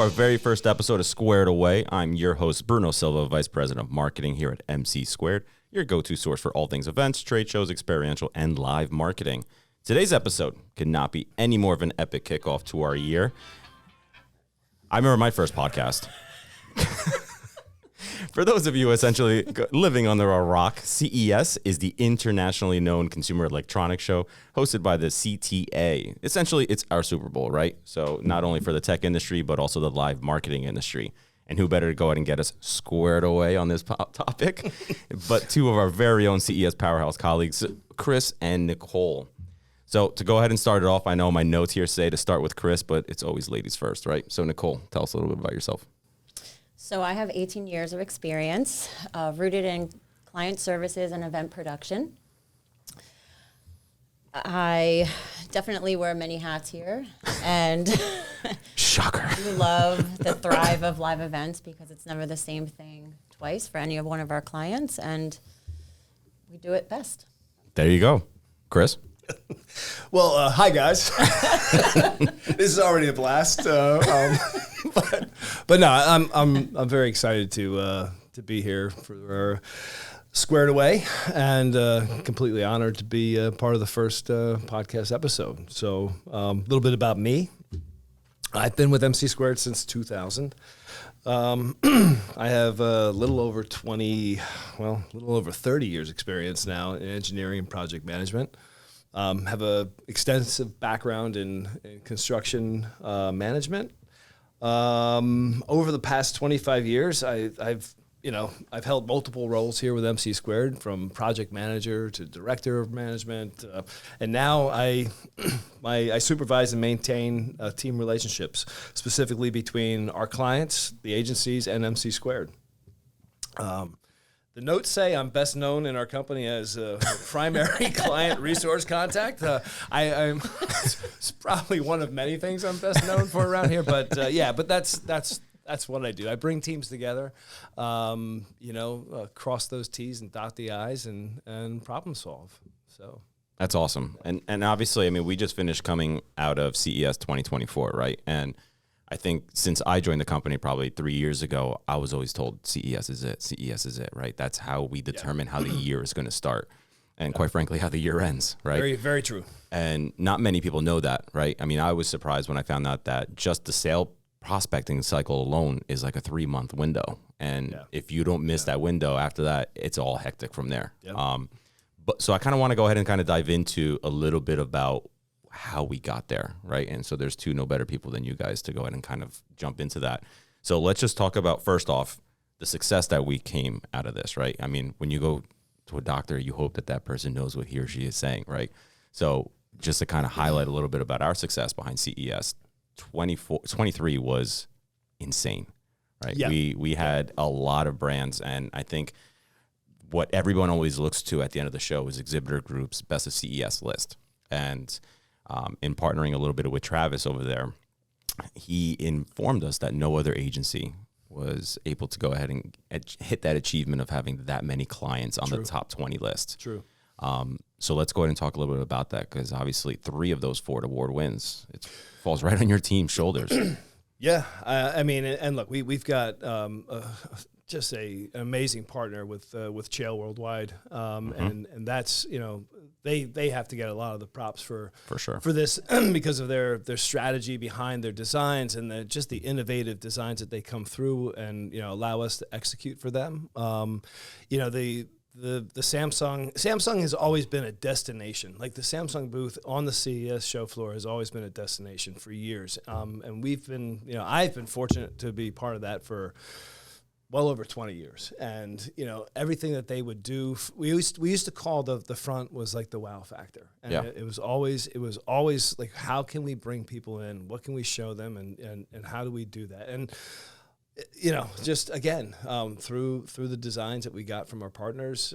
our very first episode of Squared Away. I'm your host, Bruno Silva, Vice President of Marketing here at MC Squared, your go-to source for all things events, trade shows, experiential, and live marketing. Today's episode could not be any more of an epic kickoff to our year. I remember my first podcast. For those of you essentially living under a rock, CES is the internationally known consumer electronics show hosted by the CTA. Essentially, it's our Super Bowl, right? So not only for the tech industry, but also the live marketing industry. And who better to go ahead and get us squared away on this topic but two of our very own CES powerhouse colleagues, Chris and Nicole. So to go ahead and start it off, I know my notes here say to start with Chris, but it's always ladies first, right? So Nicole, tell us a little bit about yourself. So I have 18 years of experience, rooted in client services and event production. I definitely wear many hats here, and shocker. We love the thrive of live events because it's never the same thing twice for any of one of our clients, and we do it best. There you go. Chris? Well, hi guys. This is already a blast, but no, I'm very excited to be here for Squared Away, and completely honored to be part of the first podcast episode. So a little bit about me. I've been with MC Squared since 2000. I have a little over 30 years experience now in engineering and project management. Have a extensive background in construction management. Over the past 25 years, I've held multiple roles here with MC Squared, from project manager to director of management, and now I supervise and maintain team relationships, specifically between our clients, the agencies, and MC Squared. The notes say I'm best known in our company as a primary client resource contact. It's probably one of many things I'm best known for around here, but that's what I do. I bring teams together, cross those T's and dot the I's and problem solve. So that's awesome. And obviously, I mean, we just finished coming out of CES 2024, right? And I think since I joined the company probably 3 years ago, I was always told CES is it, CES is it, right? That's how we determine how the year is going to start. And quite frankly, how the year ends, right? Very, very true. And not many people know that, right? I mean, I was surprised when I found out that just the sale prospecting cycle alone is like a 3-month window. And if you don't miss that window after that, it's all hectic from there. Yeah. So I kind of want to go ahead and kind of dive into a little bit about how we got there, right? And so there's no better people than you guys to go ahead and kind of jump into that. So let's just talk about, first off, the success that we came out of this, right? I mean, when you go to a doctor, you hope that person knows what he or she is saying, right? So just to kind of highlight a little bit about our success behind CES, 23 was insane, right? Yeah. We had a lot of brands, and I think what everyone always looks to at the end of the show is Exhibitor Group's Best of CES list. And in partnering a little bit with Travis over there, he informed us that no other agency was able to go ahead and hit that achievement of having that many clients on the top 20 list. True. So let's go ahead and talk a little bit about that, because obviously 3 of those Ford Award wins, it falls right on your team's shoulders. Yeah, I mean, and look, we've got just an amazing partner with Chail Worldwide, and that's, they have to get a lot of the props for sure for this because of their strategy behind their designs and just the innovative designs that they come through and allow us to execute for them. The Samsung has always been a destination. Like the Samsung booth on the CES show floor has always been a destination for years, and we've been, I've been fortunate to be part of that for well over 20 years. And, everything that they would do, we used to call the front was like the wow factor. And it was always like, how can we bring people in? What can we show them? And how do we do that? And, just again, through the designs that we got from our partners,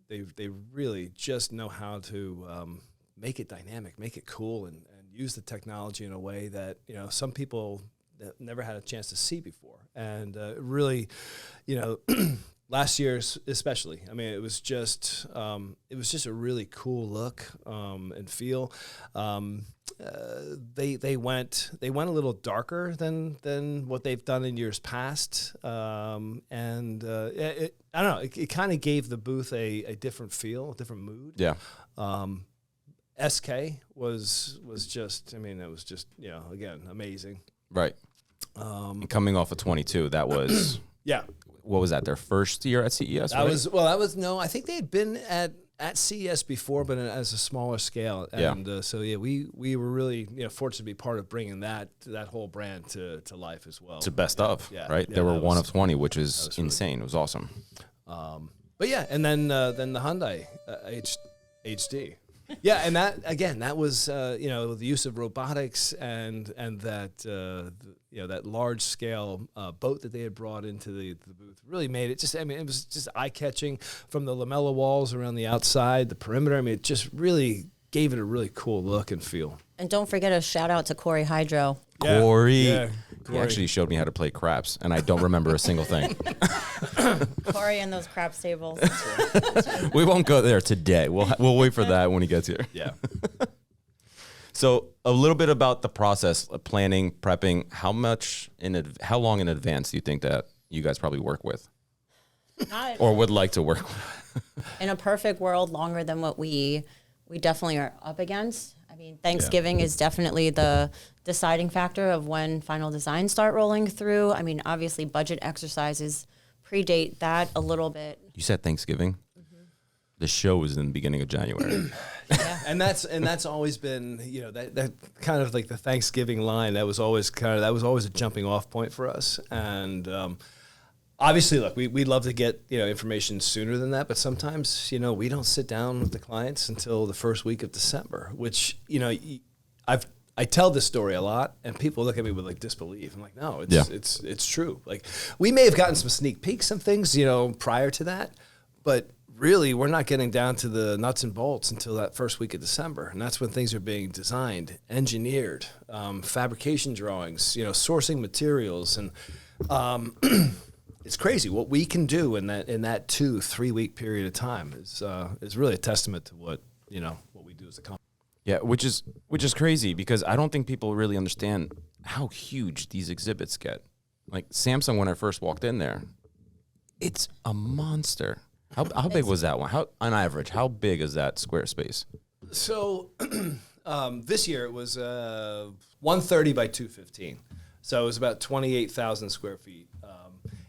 they really just know how to make it dynamic, make it cool, and use the technology in a way that, some people never had a chance to see before. And really, last year especially. I mean, it was just a really cool look and feel. They went a little darker than what they've done in years past, and I don't know. It kind of gave the booth a different feel, a different mood. Yeah. SK was just, I mean, it was just, again, amazing. Right. And coming off of 22, that was Yeah. What was that? Their first year at CES? That was no. I think they had been at CES before, but as a smaller scale. And we were really fortunate to be part of bringing that whole brand to life as well. It's the best of, Yeah, right? yeah, They were that one was- of 20, which is was really insane. It was awesome. But yeah, and then the Hyundai HD. Yeah, and that was the use of robotics and that that large scale boat that they had brought into the booth really made it just. I mean, it was just eye catching from the lamella walls around the outside, the perimeter. I mean, it just really gave it a really cool look and feel. And don't forget a shout out to Corey Hydro. Yeah, Corey. yeah, He Corey. actually showed me how to play craps, and I don't remember a single thing. Corey and those craps tables. We won't go there today. We'll wait for that when he gets here. Yeah. So a little bit about the process of planning, prepping. How long in advance do you think that you guys probably work with Not or would like to work with? in a perfect world, longer than what we definitely are up against. I mean, Thanksgiving is definitely the deciding factor of when final designs start rolling through. I mean, obviously, budget exercises predate that a little bit. You said Thanksgiving. The show was in the beginning of January. And that's always been that kind of like the Thanksgiving line that was always a jumping off point for us. And obviously, look, we love to get information sooner than that, but sometimes we don't sit down with the clients until the first week of December, which I tell this story a lot, and people look at me with like disbelief. I'm like, no, it's true. Like, we may have gotten some sneak peeks of things prior to that, but really, we're not getting down to the nuts and bolts until that first week of December, and that's when things are being designed, engineered, fabrication drawings, sourcing materials, and it's crazy what we can do in that 2-3 week period of time is really a testament to what we do as a company. Yeah, which is crazy because I don't think people really understand how huge these exhibits get. Like Samsung, when I first walked in there, it's a monster. How big was that one? On average, how big is that square space? So this year it was 130 by 215. So it was about 28,000 square feet.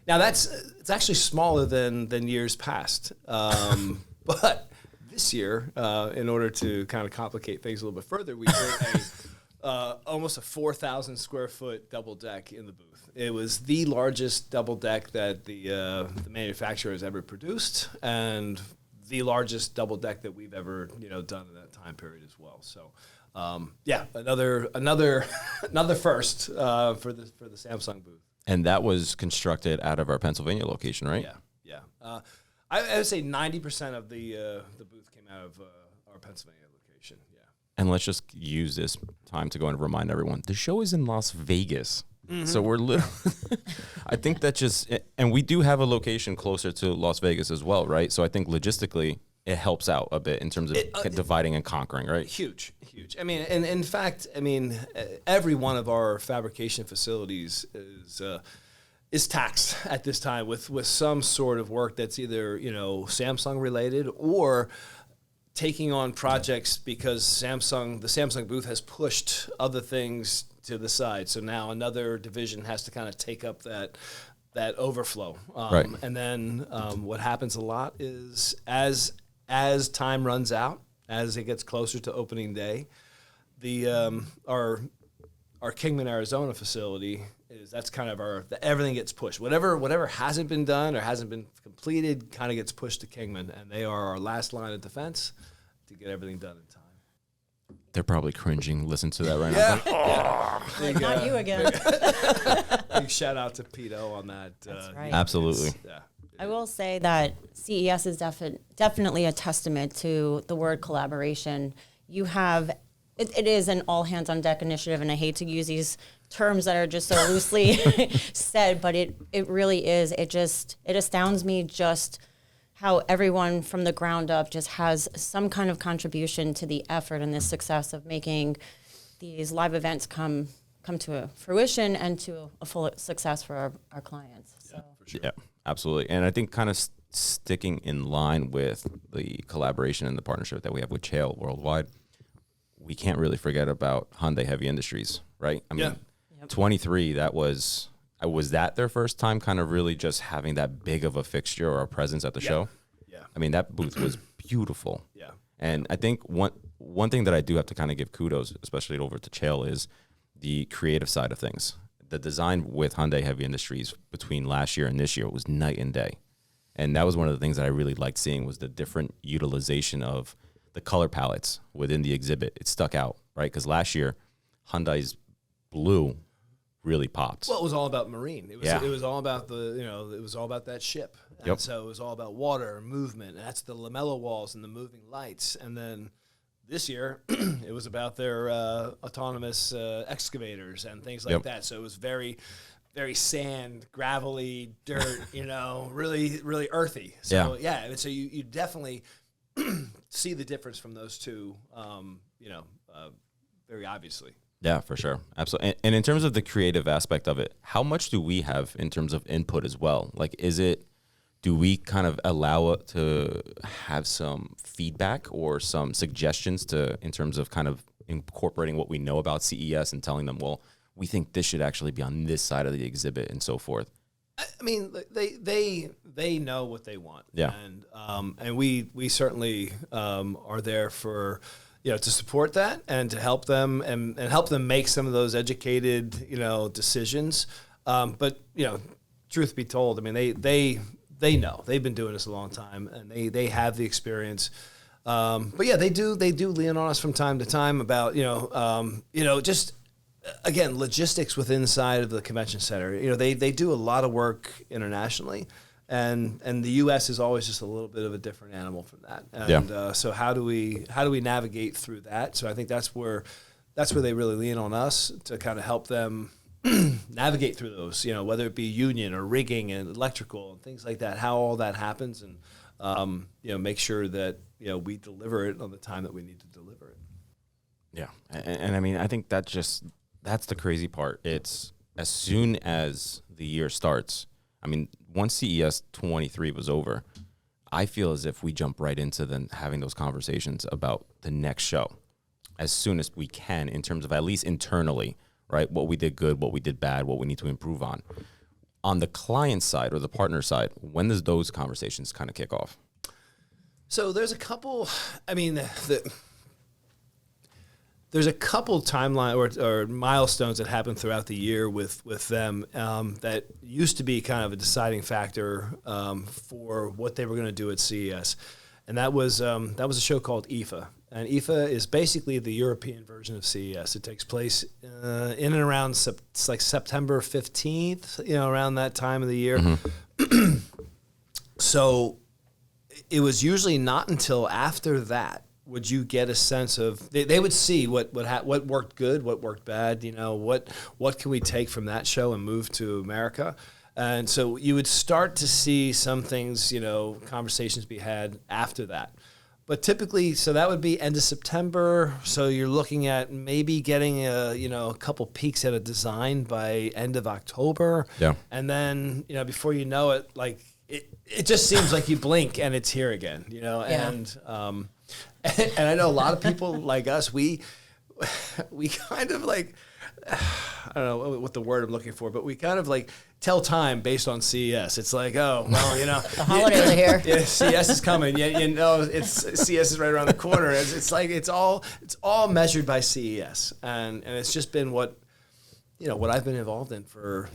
Now it's actually smaller than years past. But this year, in order to kind of complicate things a little bit further, we did almost a 4,000 square foot double deck in the booth. It was the largest double deck that the manufacturer has ever produced, and the largest double deck that we've ever done in that time period as well. So, another first for the Samsung booth. And that was constructed out of our Pennsylvania location, right? Yeah. I would say 90% of the booth came out of our Pennsylvania location. Yeah. And let's just use this time to go and remind everyone, the show is in Las Vegas. Mm-hmm. So we're literally, I think that and we do have a location closer to Las Vegas as well, right? So I think logistically it helps out a bit in terms of dividing and conquering, right? Huge. I mean, and in fact, every one of our fabrication facilities is taxed at this time with some sort of work that's either Samsung related or taking on projects because the Samsung booth has pushed other things to the side. So now another division has to kind of take up that overflow. Right. And then what happens a lot is as time runs out, as it gets closer to opening day, our Kingman, Arizona facility that's kind of everything gets pushed. Whatever hasn't been done or hasn't been completed kind of gets pushed to Kingman, and they are our last line of defense to get everything done in time. They're probably cringing. Listen to that right now. Like, not you again. Big shout out to Pito on that. That's right. Absolutely. I will say that CES is definitely a testament to the word collaboration. You have, it is an all hands on deck initiative, and I hate to use these terms that are just so loosely said, but it really is. It astounds me just how everyone from the ground up just has some kind of contribution to the effort and the success of making these live events come to a fruition and to a full success for our clients. So. For sure. Yeah, absolutely. And I think kind of sticking in line with the collaboration and the partnership that we have with Chael worldwide, we can't really forget about Hyundai Heavy Industries, right? I mean, 23, that was that their first time kind of really just having that big of a fixture or a presence at the show? Yeah. I mean, that booth was beautiful. Yeah. And I think one thing that I do have to kind of give kudos, especially over to Chael, is the creative side of things. The design with Hyundai Heavy Industries between last year and this year was night and day. And that was one of the things that I really liked seeing was the different utilization of the color palettes within the exhibit. It stuck out, right? Because last year, Hyundai's blue really popped. Well, it was all about marine. It was all about it was all about that ship. And Yep. so it was all about water and movement. And that's the lamello walls and the moving lights. And then this year, it was about their autonomous excavators and things like Yep. that. So it was very, very sand, gravelly, dirt, really, really earthy. So and so you definitely see the difference from those two, very obviously. Yeah, for sure. Absolutely. And in terms of the creative aspect of it, how much do we have in terms of input as well? Like, do we kind of allow it to have some feedback or some suggestions in terms of kind of incorporating what we know about CES and telling them, well, we think this should actually be on this side of the exhibit and so forth? I mean, they know what they want. Yeah. And we certainly are there for, to support that and to help them and help them make some of those educated, decisions. But, truth be told, I mean, they know. They've been doing this a long time and they have the experience. But yeah, they do lean on us from time to time about, just again, logistics within inside of the convention center. They do a lot of work internationally, and the U.S. is always just a little bit of a different animal from that. And so how do we navigate through that? So I think that's where they really lean on us to kind of help them navigate through those. Whether it be union or rigging and electrical and things like that, how all that happens, and make sure that we deliver it on the time that we need to deliver it. Yeah, and I mean, I think that's the crazy part. It's as soon as the year starts, I mean, once CES 23 was over, I feel as if we jump right into then having those conversations about the next show as soon as we can in terms of at least internally, right? What we did good, what we did bad, what we need to improve on. On the client side or the partner side, when does those conversations kind of kick off? So there's a couple, there's a couple timeline or milestones that happen throughout the year with them that used to be kind of a deciding factor for what they were going to do at CES, and that was a show called IFA, and IFA is basically the European version of CES. It takes place in and around like September 15th, around that time of the year. Mm-hmm. So it was usually not until after that would you get a sense of they would see what worked good, what worked bad, what can we take from that show and move to America. And so you would start to see some things, conversations be had after that. But typically, so that would be end of September. So you're looking at maybe getting a couple peeks at a design by end of October. Yeah. And then, before you know it, like it just seems like you blink and it's here again, Yeah. And I know a lot of people like us, we kind of like, I don't know what the word I'm looking for, but we kind of like tell time based on CES. It's like, oh, well, the holidays are here. Yeah, CES is coming. CES is right around the corner. It's like it's all measured by CES, and it's just been what I've been involved in for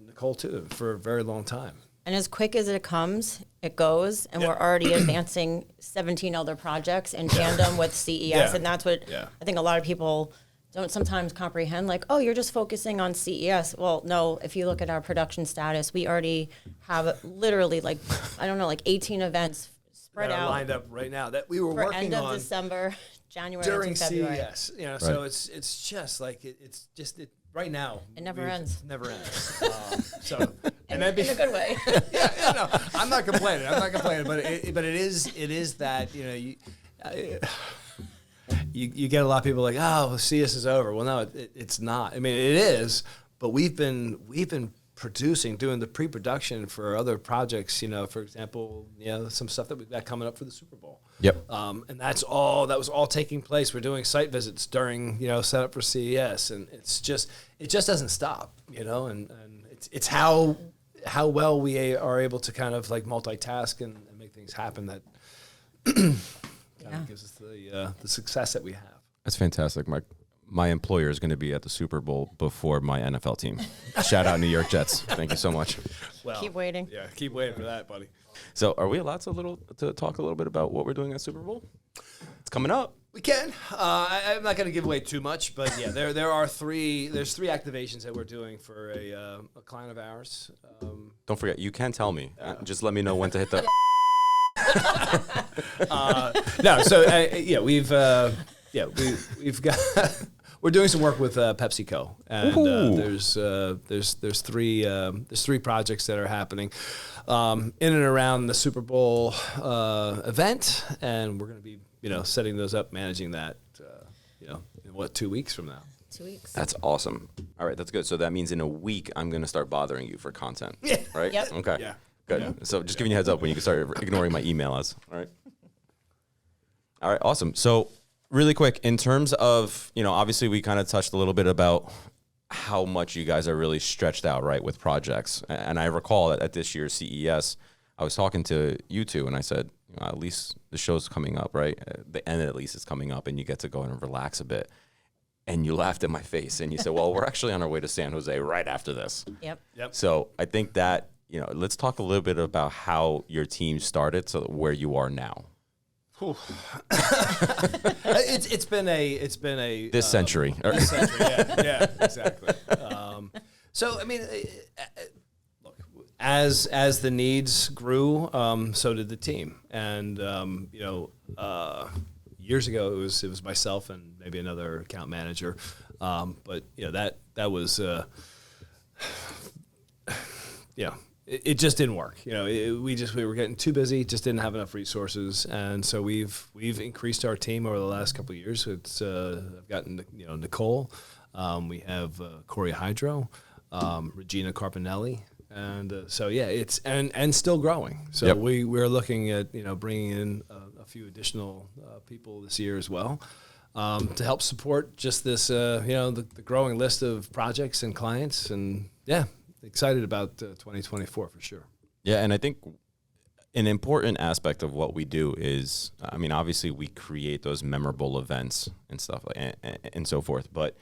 Nicole too for a very long time. And as quick as it comes, it goes, and we're already advancing 17 other projects in tandem with CES, Yeah. and that's what I think a lot of people don't sometimes comprehend, like, oh, you're just focusing on CES. Well, no, if you look at our production status, we already have literally, like 18 events spread out. Lined up right now that we were for working end of on December, January during into February. CES. So it's just like it's just right now. It never ends. It never ends. In a good way. No, I'm not complaining. But it is that, you get a lot of people like, oh, CES is over. Well, no, it's not. I mean, it is, but we've been doing the pre-production for other projects. For example, some stuff that we've got coming up for the Super Bowl. Yep. And that was all taking place. We're doing site visits during, set up for CES, and it just doesn't stop, and it's how well we are able to kind of like multitask and make things happen that gives us the success that we have. That's fantastic. My employer is going to be at the Super Bowl before my NFL team. Shout out New York Jets. Thank you so much. Well, Keep waiting. Yeah, keep waiting for that, buddy. So are we allowed to talk a little bit about what we're doing at Super Bowl? It's coming up. We can. I'm not going to give away too much, but yeah, there's three activations that we're doing for a client of ours. Don't forget, you can tell me. Just let me know when to hit the... we've got we're doing some work with PepsiCo, and there's three projects that are happening in and around the Super Bowl event, and we're going to be setting those up, managing that in 2 weeks from now. 2 weeks. That's awesome. All right, that's good. So that means in a week I'm going to start bothering you for content, right? Yep. Okay. Yeah. Good. Yeah. So just giving you a heads up when you can start ignoring my emails. All right. All right. Awesome. So really quick, in terms of, obviously we kind of touched a little bit about how much you guys are really stretched out, right, with projects. And I recall that at this year's CES, I was talking to you two and I said, at least the show's coming up, right? The end at least is coming up and you get to go and relax a bit. And you laughed in my face and you said, well, we're actually on our way to San Jose right after this. Yep. So I think that, let's talk a little bit about how your team started to where you are now. It's been a This century. This century, yeah, exactly. So I mean, look, as the needs grew, so did the team, and years ago it was myself and maybe another account manager, but that was It just didn't work. We were getting too busy, just didn't have enough resources, and so we've increased our team over the last couple of years. It's I've gotten Nicole, we have Corey Hydro, Regina Carpinelli, and it's and still growing. So Yep. we're looking at bringing in a few additional people this year as well. To help support just this the growing list of projects and clients, and excited about 2024 for sure. Yeah, and I think an important aspect of what we do is, obviously we create those memorable events and stuff and so forth, but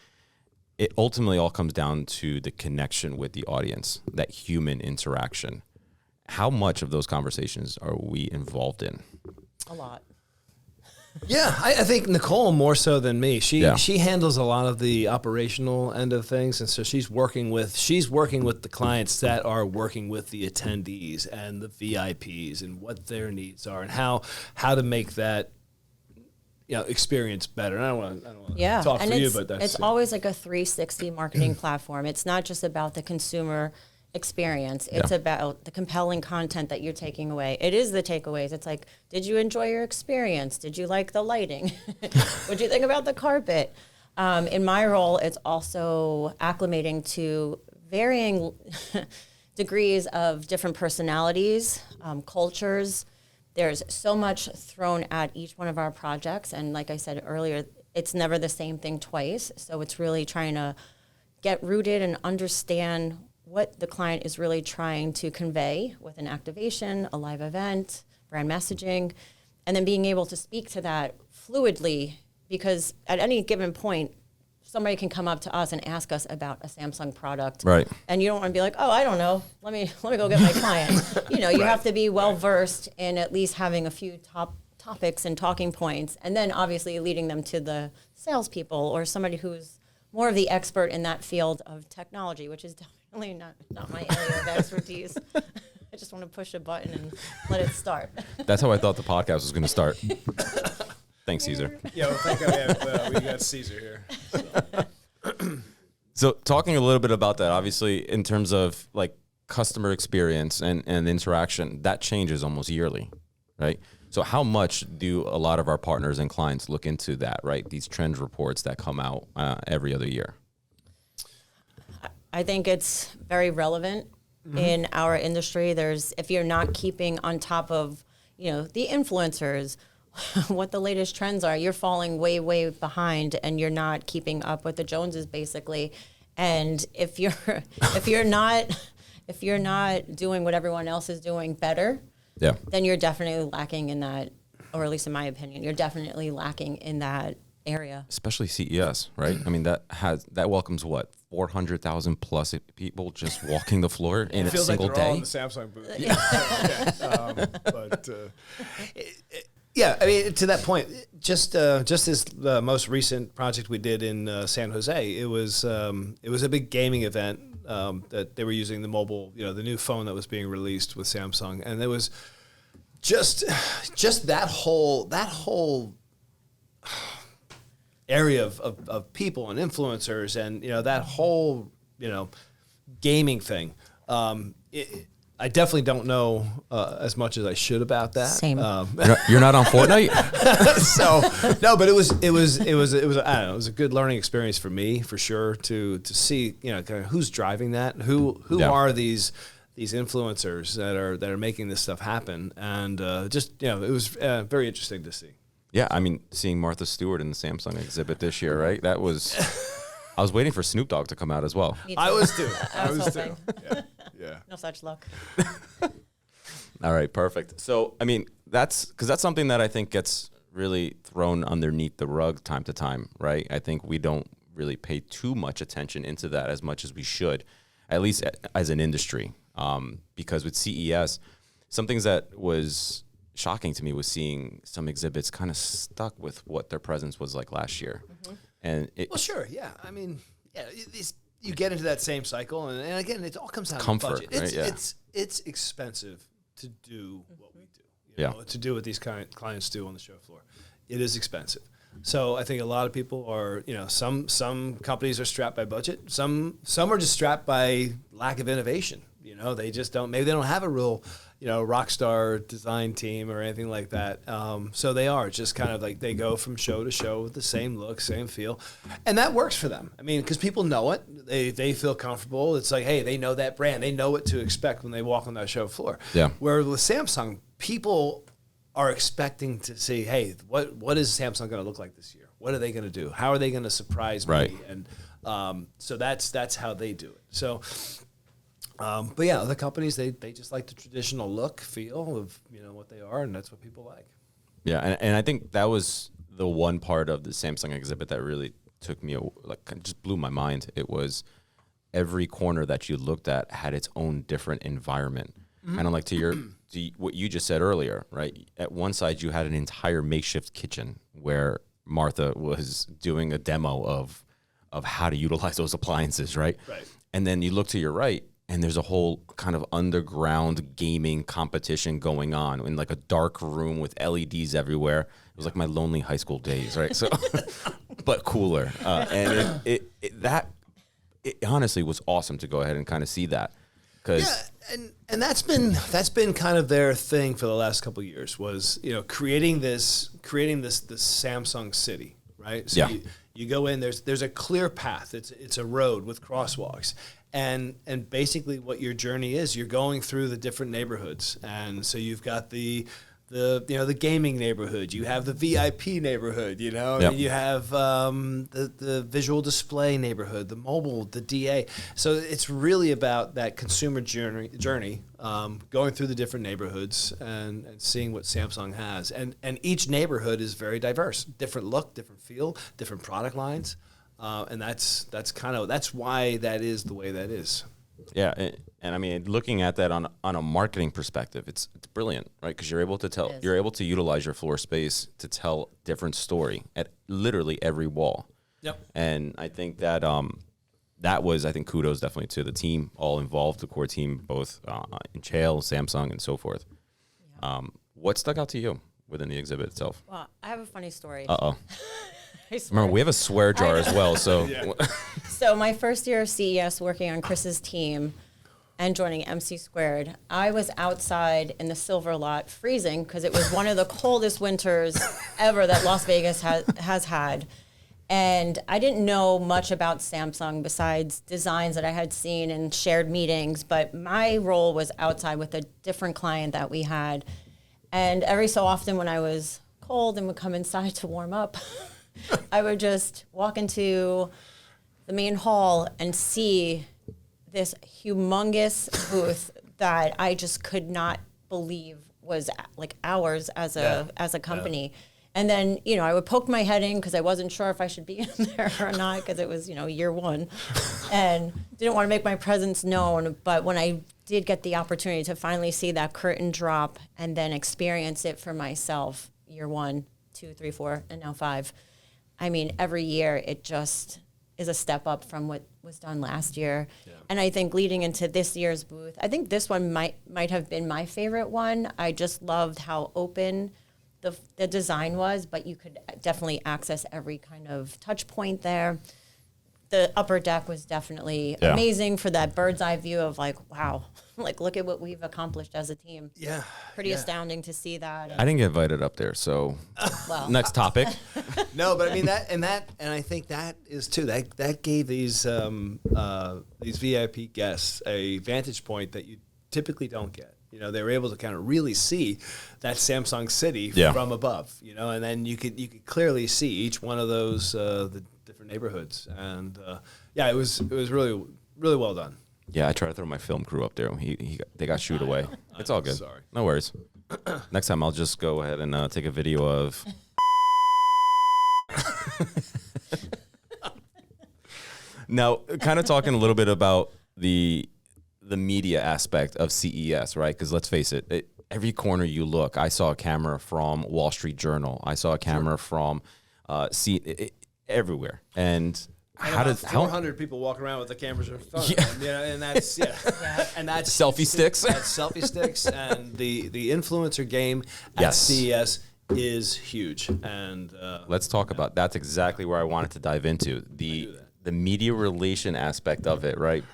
it ultimately all comes down to the connection with the audience, that human interaction. How much of those conversations are we involved in? A lot. Yeah, I think Nicole more so than me. She handles a lot of the operational end of things, and so she's working with the clients that are working with the attendees and the VIPs and what their needs are and how to make that experience better. And I don't want to talk for you, but it's always like a 360 marketing platform. It's not just about the consumer experience. It's about the compelling content that you're taking away. It is the takeaways. It's like, did you enjoy your experience? Did you like the lighting? What'd you think about the carpet? In my role, it's also acclimating to varying degrees of different personalities, cultures. There's so much thrown at each one of our projects. And like I said earlier, it's never the same thing twice. So it's really trying to get rooted and understand what the client is really trying to convey with an activation, a live event, brand messaging, and then being able to speak to that fluidly, because at any given point, somebody can come up to us and ask us about a Samsung product. Right. And you don't want to be like, oh, I don't know. Let me go get my client. You have to be well versed in at least having a few top topics and talking points, and then obviously leading them to the salespeople or somebody who's more of the expert in that field of technology, which is definitely not my area of expertise. I just want to push a button and let it start. That's how I thought the podcast was going to start. Thanks, Caesar. Yeah, well, thank God we got Caesar here. So. So talking a little bit about that, obviously, in terms of like customer experience and interaction, that changes almost yearly, right? So how much do a lot of our partners and clients look into that, right? These trend reports that come out every other year. I think it's very relevant in our industry. If you're not keeping on top of, the influencers, what the latest trends are, you're falling way, way behind, and you're not keeping up with the Joneses, basically. And if you're not doing what everyone else is doing better, then you're definitely lacking in that, or at least in my opinion, you're definitely lacking in that area. Especially CES, right? I mean, that welcomes what, 400,000 plus people just walking the floor in a single like they're day. all in the Samsung booth. Yeah, I mean, to that point, just this most recent project we did in San Jose, it was a big gaming event that they were using the mobile, the new phone that was being released with Samsung, and there was just that whole area of people and influencers, and that whole gaming thing. I definitely don't know as much as I should about that. Same. You're not on Fortnite? So no, but it was I don't know, it was a good learning experience for me, for sure, to see kind of who's driving that, who are these influencers that are making this stuff happen, and it was very interesting to see. Yeah, I mean, seeing Martha Stewart in the Samsung exhibit this year, right? That was. I was waiting for Snoop Dogg to come out as well. I was too. I was hoping. Yeah. No such luck. All right, perfect. So, I mean, that's something that I think gets really thrown underneath the rug time to time, right? I think we don't really pay too much attention into that as much as we should, at least as an industry. Because with CES, some things that was shocking to me was seeing some exhibits kind of stuck with what their presence was like last year. Mm-hmm. And sure, yeah. I mean, you get into that same cycle, and again, it all comes down comfort, to budget. right? It's expensive to do what we do. To do what these clients do on the show floor. It is expensive. So I think a lot of people are, some companies are strapped by budget. Some are just strapped by lack of innovation. They just don't. Maybe they don't have a real, rock star design team or anything like that. So they are just kind of like they go from show to show with the same look, same feel, and that works for them. I mean, because people know it, they feel comfortable. It's like, hey, they know that brand, they know what to expect when they walk on that show floor. Yeah. Where with Samsung, people are expecting to see, hey, what is Samsung going to look like this year? What are they going to do? How are they going to surprise me? And so that's how they do it. So. But yeah, other companies, they just like the traditional look, feel of what they are, and that's what people like. Yeah, and I think that was the one part of the Samsung exhibit that really took me, just blew my mind. It was every corner that you looked at had its own different environment. Mm-hmm. Kind of like to what you just said earlier, right? At one side, you had an entire makeshift kitchen where Martha was doing a demo of how to utilize those appliances, right? Right. And then you look to your right, and there's a whole kind of underground gaming competition going on in like a dark room with LEDs everywhere. It was like my lonely high school days, right? So, but cooler. And it honestly was awesome to go ahead and kind of see that. And that's been kind of their thing for the last couple of years was creating this Samsung city, right? So you go in, there's a clear path. It's a road with crosswalks. And basically what your journey is, you're going through the different neighborhoods. And so you've got the gaming neighborhood, you have the VIP neighborhood, and you have the visual display neighborhood, the mobile, the DA. So it's really about that consumer journey, going through the different neighborhoods and seeing what Samsung has. And each neighborhood is very diverse, different look, different feel, different product lines. And that's why that is the way that is. Yeah, and I mean, looking at that on a marketing perspective, it's brilliant, right? Because you're able to utilize your floor space to tell different story at literally every wall. Yep. And I think that that was, I think, kudos definitely to the team all involved, the core team, both in Chael, Samsung, and so forth. Yeah. What stuck out to you within the exhibit itself? Well, I have a funny story. Uh-oh. I swear. Remember, we have a swear jar as well. So, So my first year of CES working on Chris's team and joining MC Squared, I was outside in the silver lot freezing because it was one of the coldest winters ever that Las Vegas has had. And I didn't know much about Samsung besides designs that I had seen in shared meetings, but my role was outside with a different client that we had. And every so often when I was cold and would come inside to warm up, I would just walk into the main hall and see this humongous booth that I just could not believe was like ours as a company. Yeah. And then, you know, I would poke my head in because I wasn't sure if I should be in there or not because it was, you know, year one and didn't want to make my presence known. But when I did get the opportunity to finally see that curtain drop and then experience it for myself, year 1, 2, 3, 4, and now 5, I mean, every year it just is a step up from what was done last year. Yeah. And I think leading into this year's booth, I think this one might have been my favorite one. I just loved how open the design was, but you could definitely access every kind of touch point there. The upper deck was definitely amazing for that bird's eye view of like, wow, like look at what we've accomplished as a team. Yeah. Pretty astounding to see that. I didn't get invited up there, so next topic. No, but I mean and I think that is too. That gave these VIP guests a vantage point that you typically don't get. You know, they were able to kind of really see that Samsung city from above. You know, and then you could clearly see each one of those the different neighborhoods, and it was really well done. Yeah, I tried to throw my film crew up there. They got shooed away. It's all good. Sorry. No worries. Next time I'll just go ahead and take a video of. Now, kind of talking a little bit about the media aspect of CES, right? Because let's face it, every corner you look, I saw a camera from Wall Street Journal. I saw a camera from everywhere. And how did 400 people walk around with the cameras on their phone? Yeah, and that's and that's selfie sticks. That's selfie sticks, and the influencer game at CES is huge. And let's talk about that's exactly where I wanted to dive into the media relation aspect of it, right?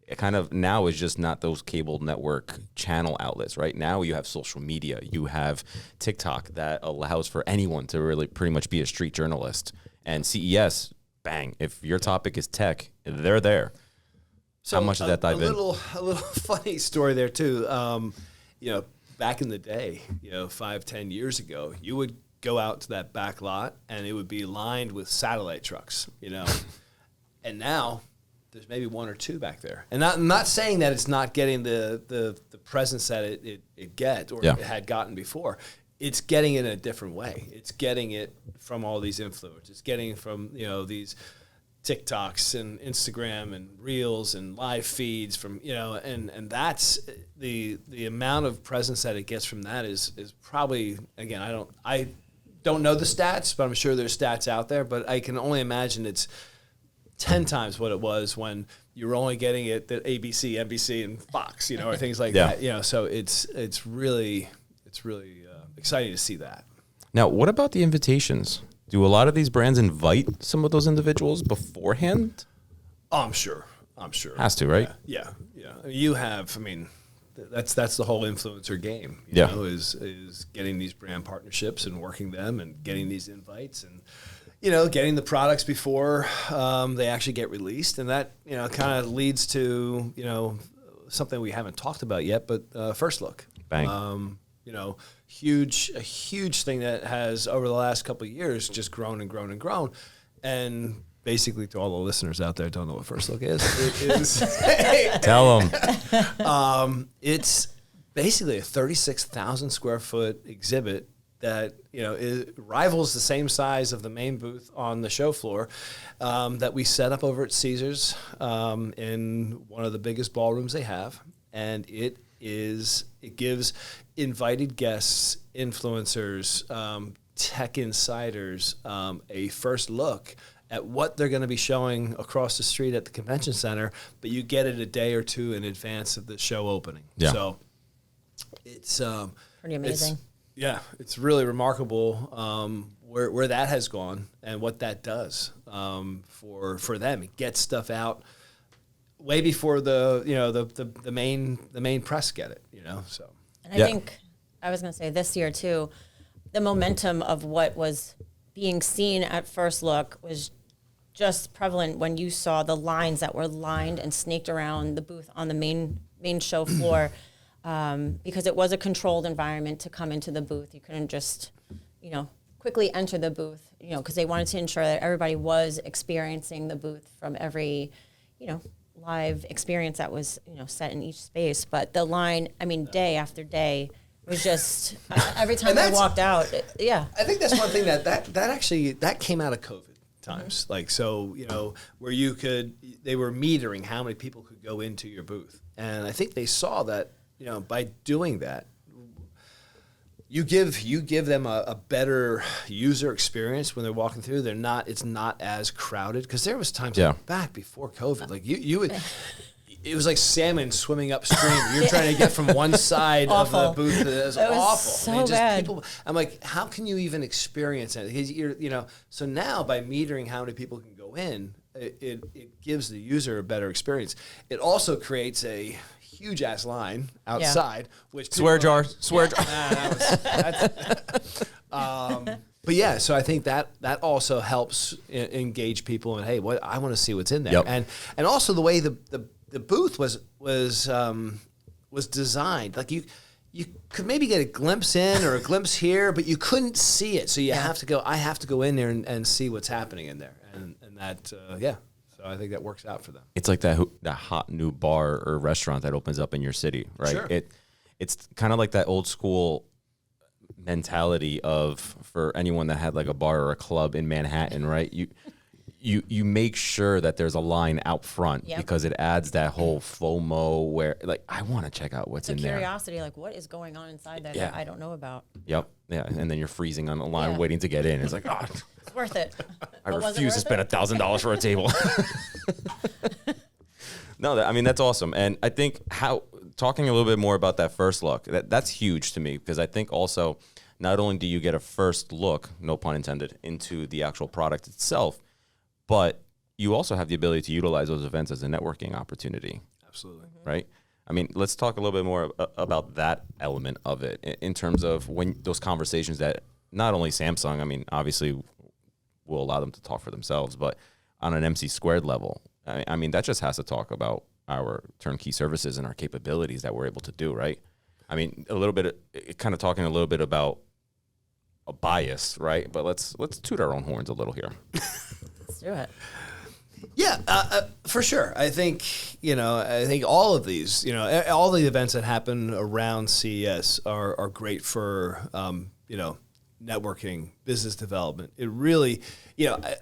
It kind of now is just not those cable network channel outlets, right? Now you have social media, you have TikTok that allows for anyone to really pretty much be a street journalist. And CES, bang, if your topic is tech, they're there. So how much did that dive in? A little funny story there too. You know, back in the day, 5-10 years ago, you would go out to that back lot and it would be lined with satellite trucks, and now there's maybe 1 or 2 back there. And I'm not saying that it's not getting the presence that it gets or it had gotten before. It's getting it in a different way. It's getting it from all these influencers. It's getting it from, these TikToks and Instagram and Reels and live feeds from, and that's the amount of presence that it gets from that is probably, again, I don't know the stats, but I'm sure there's stats out there, but I can only imagine it's 10 times what it was when you were only getting it at ABC, NBC, and Fox, or things like that. So it's really exciting to see that. Now, what about the invitations? Do a lot of these brands invite some of those individuals beforehand? Oh, I'm sure. Has to, right? Yeah. You have, that's the whole influencer game. You know, is getting these brand partnerships and working them and getting these invites and getting the products before they actually get released. And that, kind of leads to, something we haven't talked about yet, but First Look. Bang. A huge thing that has, over the last couple of years, just grown and grown and grown. And basically, to all the listeners out there who don't know what First Look is, it is... Tell them. It's basically a 36,000 square foot exhibit that it rivals the same size of the main booth on the show floor that we set up over at Caesars in one of the biggest ballrooms they have, and it gives invited guests, influencers, tech insiders a first look at what they're going to be showing across the street at the convention center, but you get it a day or two in advance of the show opening. Yeah. So it's pretty amazing. Yeah, it's really remarkable where that has gone and what that does for them. It gets stuff out way before the main press get it. So. And I think I was going to say this year too, the momentum of what was being seen at first look was just prevalent when you saw the lines that were lined and snaked around the booth on the main show floor. Because it was a controlled environment to come into the booth. You couldn't just, quickly enter the booth, because they wanted to ensure that everybody was experiencing the booth from every, live experience that was, set in each space. But the line, day after day was just, every time I walked out, I think that's one thing that actually came out of COVID times. Mm-hmm. Like, so, where they were metering how many people could go into your booth. And I think they saw that, by doing that, you give them a better user experience when they're walking through. It's not as crowded, because there was times back before COVID, like you would. It was like salmon swimming upstream. You're trying to get from one side of the booth. It was awful. So bad. I'm like, how can you even experience it? Because so now by metering how many people can go in, it gives the user a better experience. It also creates a huge ass line outside, which swear jar. But yeah, so I think that also helps engage people, and hey, I want to see what's in there, and also the way the booth was designed, like you could maybe get a glimpse in or a glimpse here, but you couldn't see it, so I have to go in there and see what's happening in there, and that So I think that works out for them. It's like that hot new bar or restaurant that opens up in your city, right? Sure. It's kind of like that old school mentality for anyone that had like a bar or a club in Manhattan, right? You make sure that there's a line out front because it adds that whole FOMO where, like, I want to check out what's in there. Curiosity, like, what is going on inside that I don't know about? Yep. Yeah. And then you're freezing on the line waiting to get in. It's like, it's worth it. I refuse to spend $1,000 for a table. No, that's awesome. And I think talking a little bit more about that first look, that's huge to me, because I think also not only do you get a first look, no pun intended, into the actual product itself, but you also have the ability to utilize those events as a networking opportunity. Absolutely. Right? Let's talk a little bit more about that element of it in terms of when those conversations that not only Samsung, obviously will allow them to talk for themselves, but on an MC squared level, that just has to talk about our turnkey services and our capabilities that we're able to do, right? A little bit, kind of talking a little bit about a bias, right? But let's toot our own horns a little here. Let's do it. Yeah, for sure. I think all of these, all the events that happen around CES are great for, networking, business development. It really,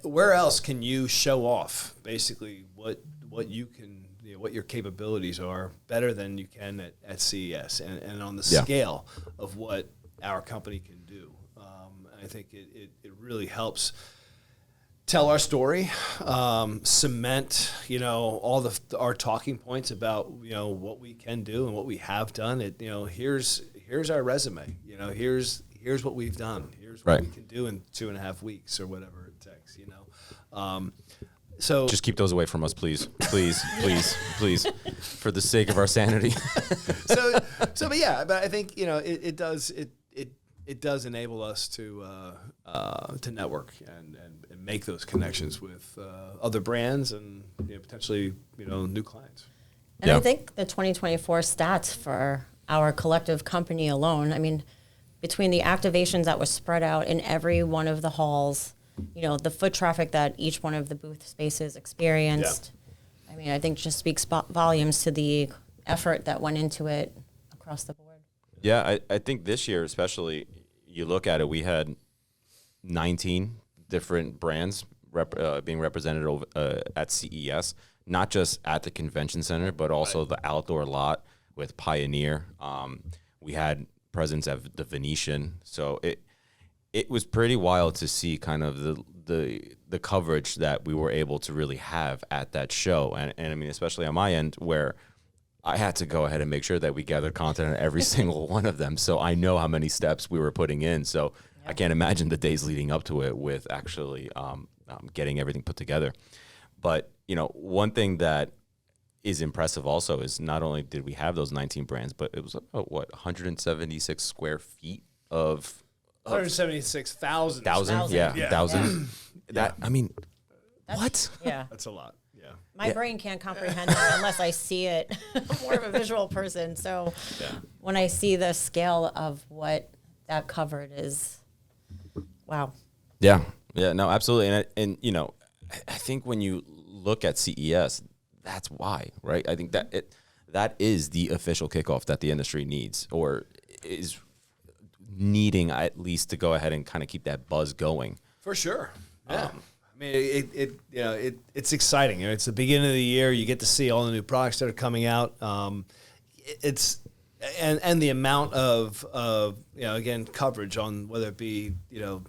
where else can you show off basically what you can, what your capabilities are better than you can at CES and on the scale of what our company can do. I think it really helps tell our story, cement, all our talking points about, what we can do and what we have done. Here's our resume. Here's what we've done. Here's what we can do in 2.5 weeks or whatever it takes. So just keep those away from us, please, please, please, for the sake of our sanity. But I think it does enable us to network and make those connections with other brands and potentially new clients. And I think the 2024 stats for our collective company alone, between the activations that were spread out in every one of the halls, the foot traffic that each one of the booth spaces experienced, I think just speaks volumes to the effort that went into it across the board. Yeah, I think this year especially, you look at it, we had 19 different brands being represented at CES, not just at the convention center, but also the outdoor lot with Pioneer. We had presence at the Venetian, so it was pretty wild to see kind of the coverage that we were able to really have at that show, and especially on my end where I had to go ahead and make sure that we gathered content on every single one of them. So I know how many steps we were putting in. So I can't imagine the days leading up to it with actually getting everything put together. But, one thing that is impressive also is not only did we have those 19 brands, but it was about 176 square feet of 176,000. Thousand. Yeah, Yeah. 1,000. That, I mean, That's- what? Yeah. That's a lot. Yeah. My brain can't comprehend that unless I see it. I'm more of a visual person. So when I see the scale of what that covered is, wow. Yeah, no, absolutely. And I think when you look at CES, that's why, right? I think that is the official kickoff that the industry needs, or is needing at least to go ahead and kind of keep that buzz going. For sure. Yeah. I mean, it's exciting. It's the beginning of the year. You get to see all the new products that are coming out. And the amount of again, coverage on whether it be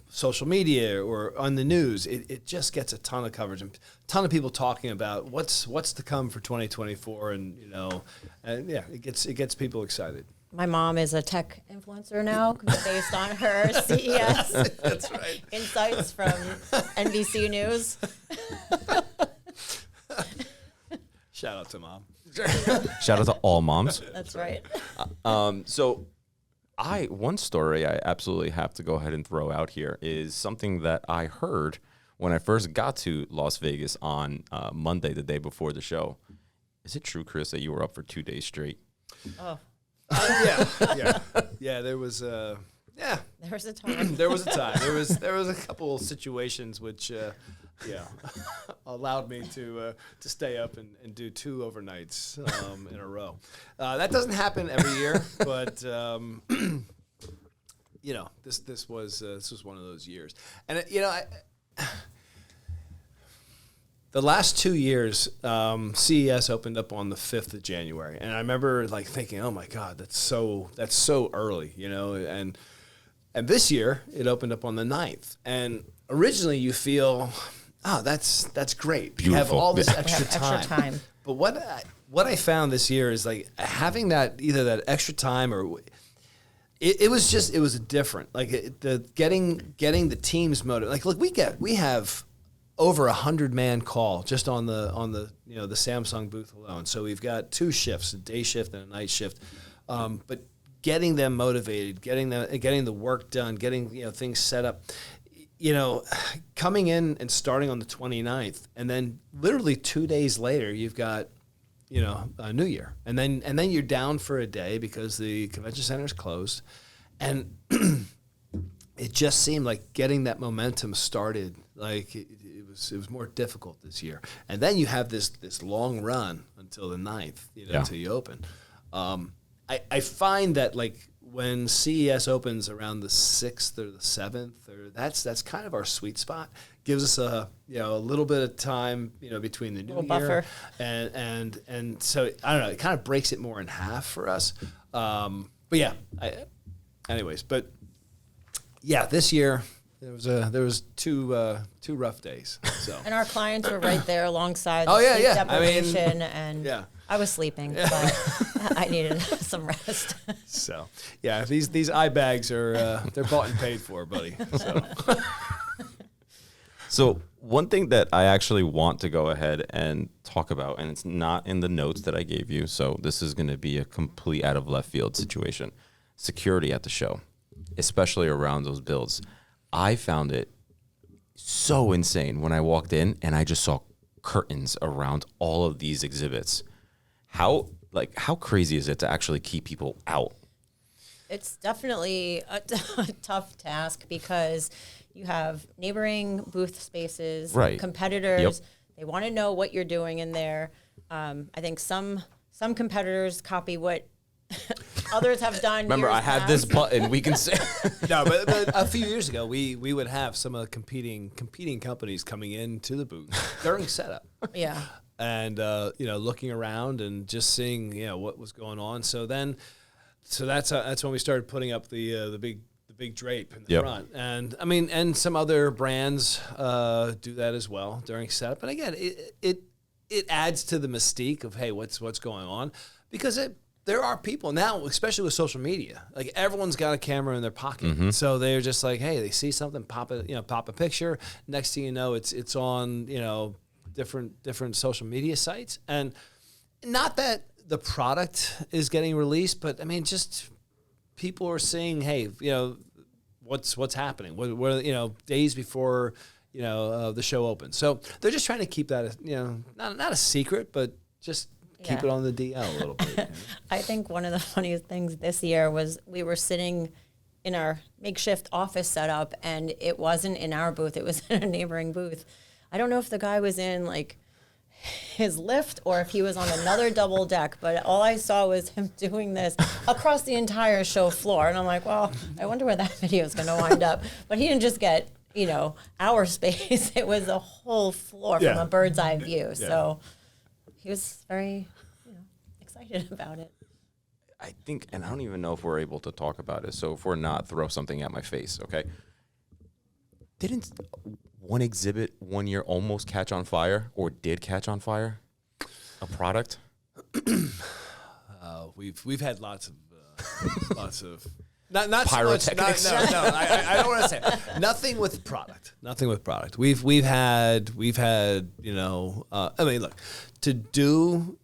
social media or on the news, it just gets a ton of coverage and a ton of people talking about what's to come for 2024, and it gets people excited. My mom is a tech influencer now based on her CES That's right. insights from NBC News. Shout out to mom. Shout out to all moms. That's right. So one story I absolutely have to go ahead and throw out here is something that I heard when I first got to Las Vegas on Monday, the day before the show. Is it true, Chris, that you were up for 2 days straight? Oh, Yeah. There was there was a time. There was a time. There was a couple of situations which allowed me to stay up and do 2 overnights in a row. That doesn't happen every year, but this was one of those years. And the last 2 years, CES opened up on the 5th of January, and I remember thinking, "Oh my God, that's so early," And this year, it opened up on the 9th, and originally you feel, "Oh, that's great. Beautiful. You have all this We extra have time." extra time. But what I found this year is having either that extra time or it was different. Getting the teams motivated. Look, we have over 100-man call just on the the Samsung booth alone. So we've got 2 shifts, a day shift and a night shift. But getting them motivated, getting the work done, getting things set up. Coming in and starting on the 29th, and then literally 2 days later, you've got a New Year, and then you're down for a day because the convention center is closed, and it just seemed like getting that momentum started. It was more difficult this year, and then you have this long run until the 9th, until you open. I find that when CES opens around the 6th or the 7th, or that's kind of our sweet spot. Gives us a little bit of time between the new year buffer. and so I don't know. It kind of breaks it more in half for us. But yeah. This year there was two rough days. So And our clients were right there alongside the Oh, yeah, sleep yeah. I mean, deprivation, and yeah. I was sleeping, but I needed some rest. So yeah, these eye bags are they're bought and paid for, buddy. So. So one thing that I actually want to go ahead and talk about, and it's not in the notes that I gave you, so this is going to be a complete out of left field situation. Security at the show, especially around those builds. I found it so insane when I walked in and I just saw curtains around all of these exhibits. How crazy is it to actually keep people out? It's definitely a tough task because you have neighboring booth spaces, Right. competitors. Yep. They want to know what you're doing in there. I think some competitors copy what others have done. Remember, years I had past. this button. We can say No, but a few years ago, we would have some of the competing companies coming into the booth during setup. Yeah. And looking around and just seeing what was going on. So that's when we started putting up the big drape in the Yep. front. And I mean, and some other brands do that as well during setup. And again, it adds to the mystique of, hey, what's going on. because there are people now, especially with social media, like everyone's got a camera in their pocket. So they're just like, hey, they see something, pop a picture. Next thing you know, it's on, different social media sites. And not that the product is getting released, but I mean, just people are seeing, hey, what's happening? What days before, the show opens. So they're just trying to keep that, not a secret, but just keep it on the DL a little bit. I think one of the funniest things this year was we were sitting in our makeshift office setup, and it wasn't in our booth. It was in a neighboring booth. I don't know if the guy was in like his lift or if he was on another double deck, but all I saw was him doing this across the entire show floor. And I'm like, well, I wonder where that video is going to wind up. But he didn't just get, our space. It was a whole floor from a bird's eye view. So he was very, excited about it. I think, and I don't even know if we're able to talk about it. So if we're not, throw something at my face, okay? Didn't one exhibit one year almost catch on fire, or did catch on fire? A product? We've had lots of not pyrotechnics. So much, no. I don't want to say nothing with product. Nothing with product. We've had I mean, look, to do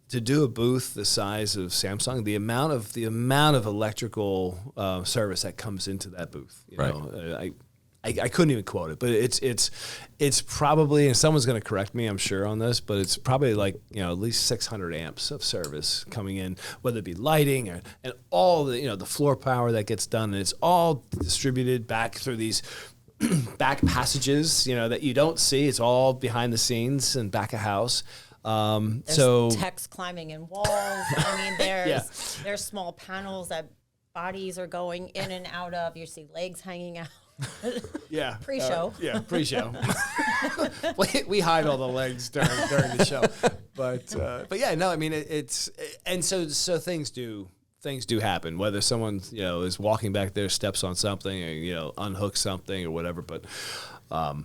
a booth the size of Samsung, the amount of electrical service that comes into that booth, I couldn't even quote it, but it's probably, and someone's going to correct me, I'm sure, on this, but it's probably like, at least 600 amps of service coming in, whether it be lighting and all the, the floor power that gets done. And it's all distributed back through these back passages, that you don't see. It's all behind the scenes and back of house. There's techs climbing in walls. I mean, there's small panels that bodies are going in and out of. You see legs hanging out. Pre-show. Pre-show. we hide all the legs during the show, but yeah, no, I mean so things do happen. Whether someone is walking back there, steps on something, or unhooks something or whatever. But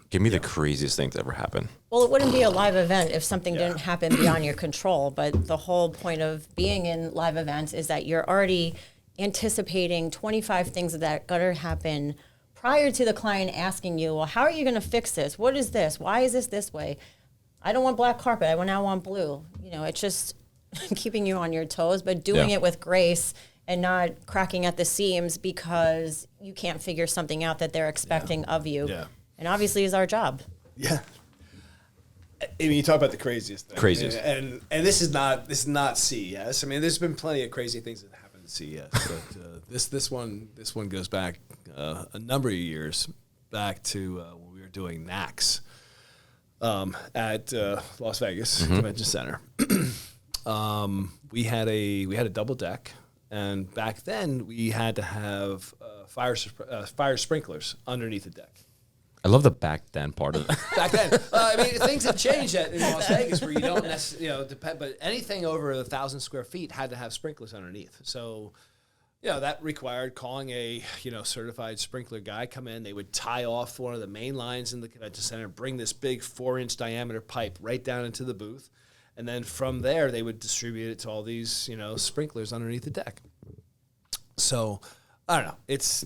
give me the craziest thing that's ever happened. Well, it wouldn't be a live event if something didn't happen beyond your control. But the whole point of being in live events is that you're already anticipating 25 things that gotta happen prior to the client asking you, well, how are you going to fix this? What is this? Why is this way? I don't want black carpet. I now want blue. It's just keeping you on your toes, but doing it with grace and not cracking at the seams because you can't figure something out that they're expecting of you. Yeah. And obviously is our job. Yeah. I mean, you talk about the craziest thing. Craziest. And this is not CES. I mean, there's been plenty of crazy things that happen at CES, but this one goes back a number of years back to when we were doing NACS at Las Vegas Convention Center. We had a double deck, and back then we had to have fire sprinklers underneath the deck. I love the back then part of it. Back then, I mean, things have changed in Las Vegas where you don't necessarily, depend, but anything over 1,000 square feet had to have sprinklers underneath. So, that required calling a, certified sprinkler guy, come in. They would tie off one of the main lines in the convention center, bring this big 4-inch diameter pipe right down into the booth. And then from there, they would distribute it to all these, sprinklers underneath the deck. So, I don't know. It's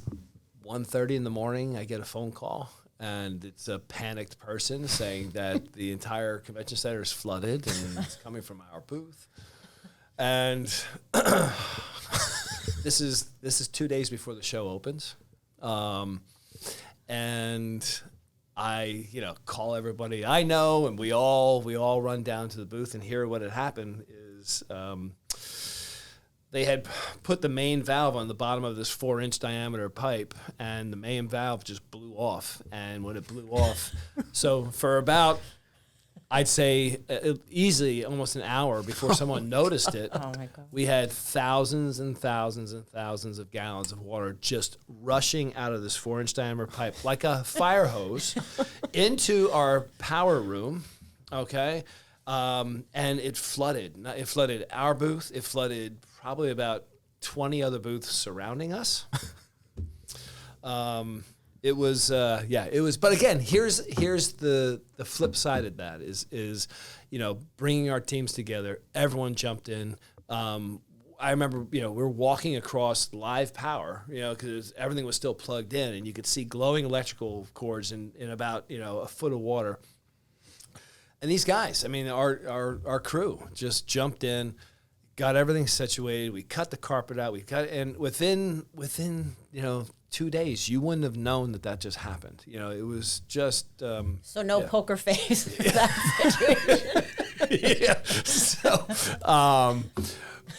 1:30 in the morning. I get a phone call. And it's a panicked person saying that the entire convention center is flooded and it's coming from our booth. And this is 2 days before the show opens. And I, call everybody I know, and we all run down to the booth, and here what had happened is they had put the main valve on the bottom of this 4-inch diameter pipe, and the main valve just blew off. And when it blew off, so for about, I'd say easily almost an hour before someone noticed it, we had thousands and thousands and thousands of gallons of water just rushing out of this 4-inch diameter pipe like a fire hose into our power room, okay? And it flooded. It flooded our booth. It flooded probably about 20 other booths surrounding us. It was. But again, here's the flip side of that is bringing our teams together. Everyone jumped in. I remember, we're walking across live power, because everything was still plugged in, and you could see glowing electrical cords in about, a foot of water. And these guys, I mean, our crew just jumped in, got everything situated. We cut the carpet out. And within 2 days, you wouldn't have known that just happened. It was just so no poker face for that situation. yeah. So,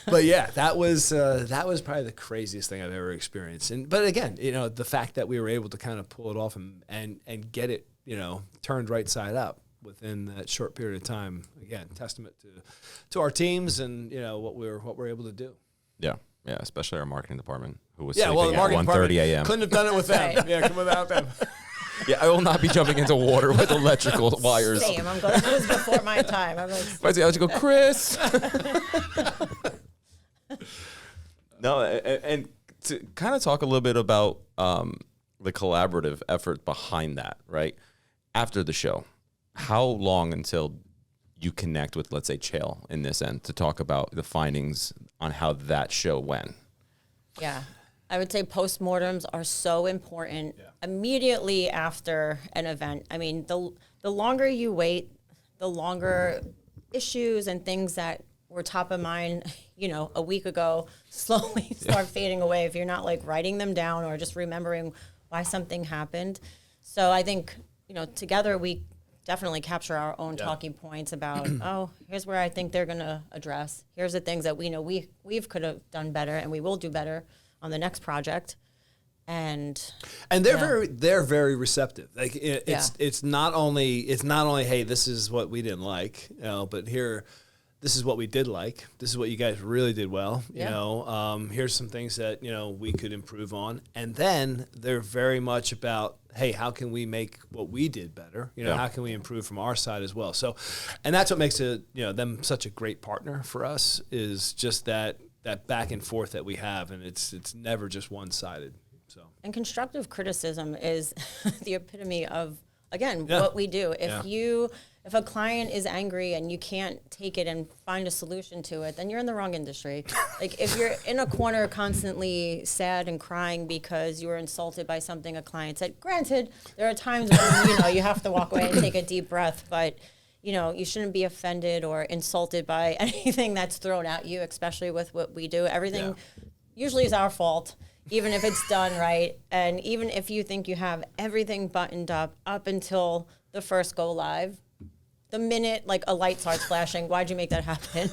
but yeah, that was probably the craziest thing I've ever experienced. But again, the fact that we were able to kind of pull it off and get it, turned right side up within that short period of time. Again, testament to our teams and what we're able to do. Yeah, especially our marketing department, who was the sleeping at 1:30 a.m. Couldn't have done it with them. Right. Yeah, without them. Yeah, I will not be jumping into water with electrical wires. Same. I'm going. It was before my time. I'm like, Why's the electrical, Chris? No, and to kind of talk a little bit about the collaborative effort behind that, right? After the show, how long until you connect with, let's say, Chael in this end to talk about the findings on how that show went? yeah. I would say postmortems are so important immediately after an event. I mean, the longer you wait, the longer issues and things that were top of mind, a week ago slowly start fading away if you're not like writing them down or just remembering why something happened. So I think, together we definitely capture our own talking points about, here's where I think they're going to address. Here's the things that we know we've could have done better and we will do better on the next project. And they're very receptive. Like it's not only hey, this is what we didn't like, but here, this is what we did like. This is what you guys really did well. Here's some things that we could improve on. And then they're very much about, hey, how can we make what we did better? How can we improve from our side as well? So, and that's what makes it them such a great partner for us, is just that back and forth that we have, and it's never just one-sided. So, and constructive criticism is the epitome of, again, what we do. If a client is angry and you can't take it and find a solution to it, then you're in the wrong industry. Like if you're in a corner constantly sad and crying because you were insulted by something a client said, granted, there are times when you have to walk away and take a deep breath, but you shouldn't be offended or insulted by anything that's thrown at you, especially with what we do. Everything usually is our fault, even if it's done right. And even if you think you have everything buttoned up until the first go live, the minute like a light starts flashing, why'd you make that happen?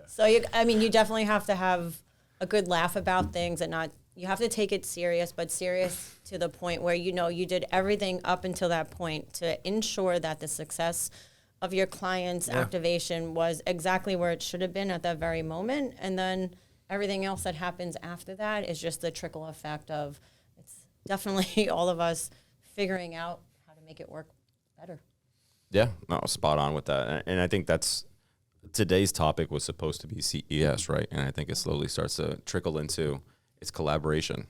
So you definitely have to have a good laugh about things and you have to take it serious, but serious to the point where you did everything up until that point to ensure that the success of your client's activation was exactly where it should have been at that very moment. And then everything else that happens after that is just the trickle effect of, it's definitely all of us figuring out how to make it work better. Yeah, no, spot on with that. And I think today's topic was supposed to be CES, right? And I think it slowly starts to trickle into its collaboration,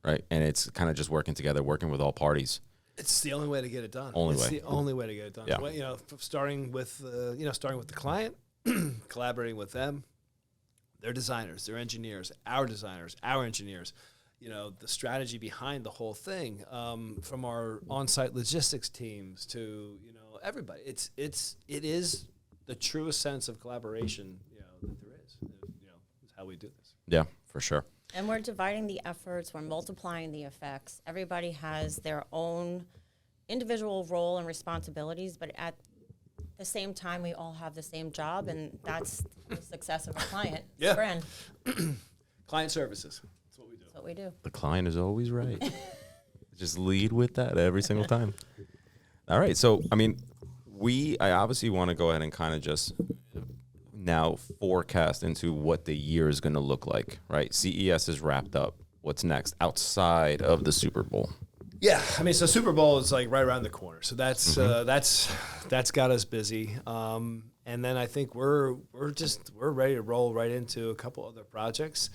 right? And it's kind of just working together, working with all parties. It's the only way to get it done. It's the only way to get it done. Yeah. Well, starting with the client, collaborating with them, their designers, their engineers, our designers, our engineers. The strategy behind the whole thing, from our on-site logistics teams to everybody. It is the truest sense of collaboration that there is. Is how we do this. Yeah, for sure. And we're dividing the efforts. We're multiplying the effects. Everybody has their own individual role and responsibilities, but at the same time, we all have the same job, and that's the success of a client. Yeah. Brand. Client services. That's what we do. The client is always right. Just lead with that every single time. All right. So, I obviously want to go ahead and kind of just now forecast into what the year is going to look like, right? CES is wrapped up. What's next outside of the Super Bowl? Yeah. So Super Bowl is like right around the corner. So that's got us busy. And then I think we're ready to roll right into a couple other projects.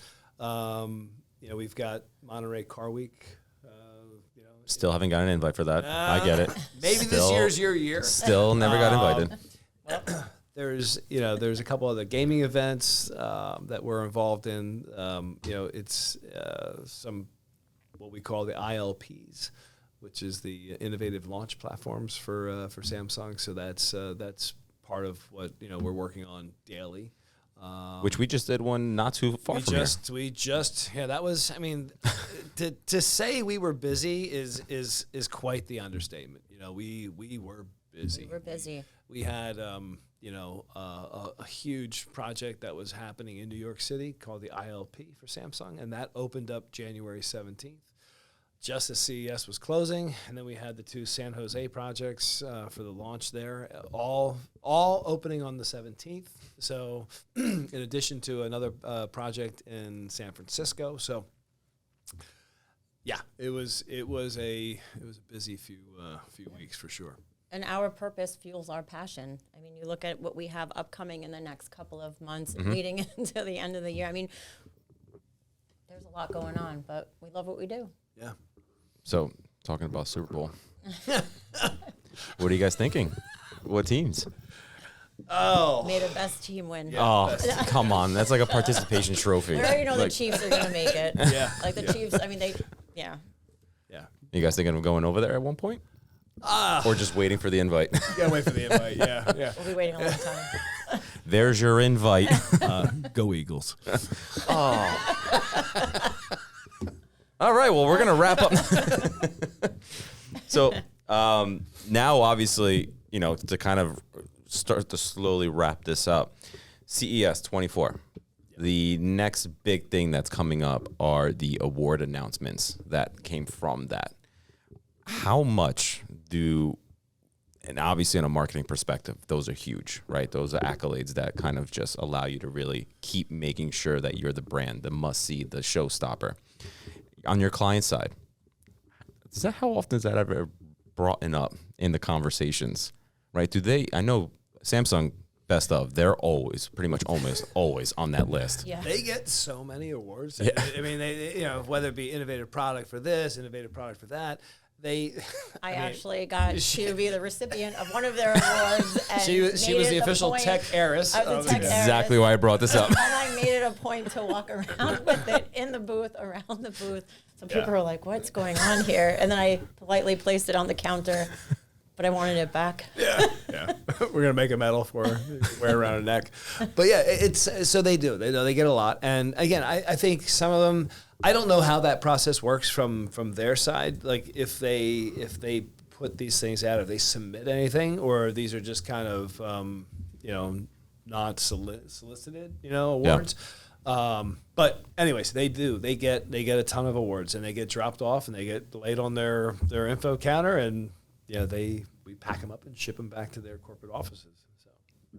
We've got Monterey Car Week. Still haven't got an invite for that. I get it. Maybe this year's your year. Still never got invited. Well, there's a couple other gaming events that we're involved in. It's some what we call the ILPs, which is the innovative launch platforms for Samsung. So that's part of what we're working on daily. Which we just did one not too far from here. That was, I mean, to say we were busy is quite the understatement. We were busy. We were busy. We had, a huge project that was happening in New York City called the ILP for Samsung, and that opened up January 17th. Just as CES was closing, and then we had the 2 San Jose projects for the launch there, all opening on the 17th. So, in addition to another project in San Francisco, so yeah, it was a busy few weeks for sure. And our purpose fuels our passion. I mean, you look at what we have upcoming in the next couple of months, leading into the end of the year. I mean, there's a lot going on, but we love what we do. Yeah. So, talking about Super Bowl, what are you guys thinking? What teams? Oh, May the best team win. Yeah. Oh, come on. That's like a participation trophy. We already know the Chiefs are going to make it. Yeah. Like the Chiefs, I mean, yeah. You guys thinking of going over there at one point? Or just waiting for the invite? Gotta wait for the invite. Yeah. We'll be waiting a long time. There's your invite. Go Eagles. All right, well, we're going to wrap up. So now, obviously, to kind of start to slowly wrap this up, CES 24. The next big thing that's coming up are the award announcements that came from that. How much and obviously in a marketing perspective, those are huge, right? Those are accolades that kind of just allow you to really keep making sure that you're the brand, the must-see, the showstopper. On your client side, how often is that ever brought up in the conversations, right? I know Samsung best of, they're always, pretty much almost always on that list. Yeah. They get so many awards. Yeah. I mean, they whether it be innovative product for this, innovative product for that, I actually got to be the recipient of one of their awards. And she was the official tech heiress. Exactly why I brought this up. And I made it a point to walk around with it in the booth, around the booth. So people were like, what's going on here? And then I politely placed it on the counter, but I wanted it back. Yeah. We're going to make a medal for her, wear around her neck. But yeah, so they do. They get a lot. And again, I think some of them, I don't know how that process works from their side. Like if they put these things out, if they submit anything, or these are just kind of not solicited awards. Yeah. But anyways, they do. They get a ton of awards, and they get dropped off, and they get laid on their info counter, and we pack them up and ship them back to their corporate offices. So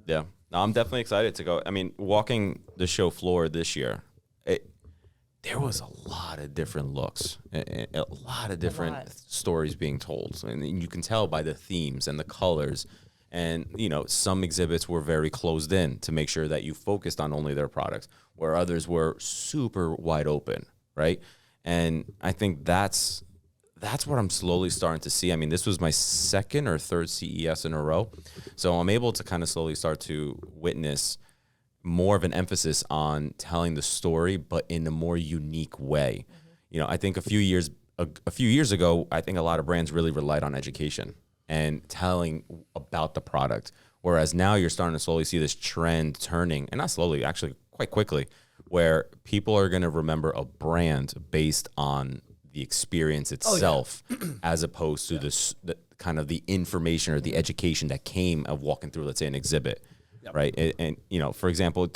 yeah, no, I'm definitely excited to go. I mean, walking the show floor this year, there was a lot of different looks, a lot of different stories being told. And you can tell by the themes and the colors. And, some exhibits were very closed in to make sure that you focused on only their products, where others were super wide open, right? And I think that's what I'm slowly starting to see. I mean, this was my second or third CES in a row. So I'm able to kind of slowly start to witness more of an emphasis on telling the story, but in a more unique way. Mm-hmm. I think a few years ago, I think a lot of brands really relied on education and telling about the product. Whereas now you're starting to slowly see this trend turning, and not slowly, actually quite quickly, where people are going to remember a brand based on the experience itself, as opposed to the kind of the information or the education that came of walking through, let's say, an exhibit. Yep. Right. And for example,